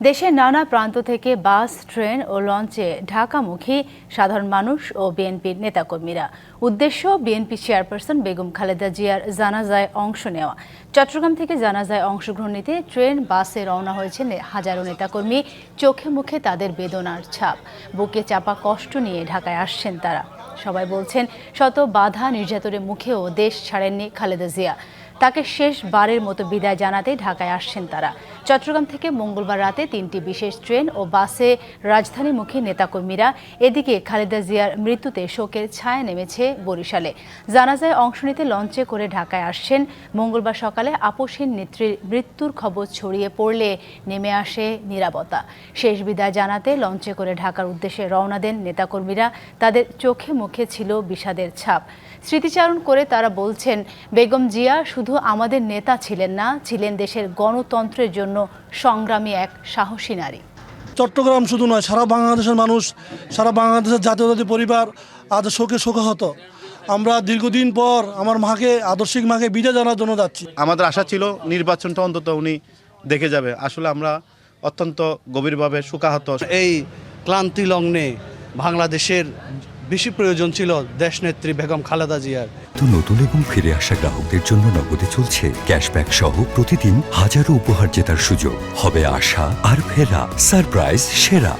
দেশের নানা প্রান্ত থেকে বাস, ট্রেন ও লঞ্চে ঢাকামুখী সাধারণ মানুষ ও বিএনপির নেতাকর্মীরা। উদ্দেশ্য বিএনপি চেয়ারপারসন বেগম খালেদা জিয়ার জানাজায় অংশ নেওয়া। চট্টগ্রাম থেকে জানাজায় অংশগ্রহণ নিতে ট্রেন, বাসে রওনা হয়েছেন হাজারো নেতাকর্মী। চোখে মুখে তাদের বেদনার ছাপ, বুকে চাপা কষ্ট নিয়ে ঢাকায় আসছেন তারা। সবাই বলছেন, শত বাধা নির্যাতনের মুখেও দেশ ছাড়েননি খালেদা জিয়া। তাকে শেষবারের মতো বিদায় জানাতে ঢাকায় আসছেন তারা। চট্টগ্রাম থেকে মঙ্গলবার রাতে 3টি বিশেষ ট্রেন ও বাসে রাজধানীমুখী নেতাকর্মীরা। এদিকে খালেদা জিয়ার মৃত্যুতে শোকের ছায়া নেমেছে বরিশালে। জানাজায় অংশ নিতে লঞ্চে করে ঢাকায় আসছেন। মঙ্গলবার সকালে আপসহীন নেত্রীর মৃত্যুর খবর ছড়িয়ে পড়লে নেমে আসে নীরবতা। শেষ বিদায় জানাতে লঞ্চে করে ঢাকার উদ্দেশ্যে রওনা দেন নেতাকর্মীরা। তাদের চোখে মুখে ছিল বিষাদের ছাপ। স্মৃতিচারণ করে তারা বলছেন, বেগম জিয়া শুধু আমাদের নেতা ছিলেন না, ছিলেন দেশের গণতন্ত্রের জন্য সংগ্রামী এক সাহসী নারী। চট্টগ্রাম শুধু নয়, সারা বাংলাদেশের মানুষ, সারা বাংলাদেশের জাতীয়তাবাদী পরিবার আজ শোকে শোকাহত। আমরা দীর্ঘদিন পর আমার মাকে, আদর্শিক মাকে বিদায় জানার জন্য যাচ্ছি। আমাদের আশা ছিল নির্বাচনটা অন্তত উনি দেখে যাবে। আসলে আমরা অত্যন্ত গভীরভাবে শোকাহত। এই ক্লান্তি লগ্নে বাংলাদেশের বেশি প্রয়োজন ছিল দেশনেত্রী বেগম খালেদা জিয়ার। নতুন এবং ফিরে আসা গ্রাহকদের জন্য নগদে চলছে ক্যাশব্যাক সহ প্রতিদিন হাজারো উপহার জেতার সুযোগ। হবে আশা আর ফেরা, সারপ্রাইজ সেরা।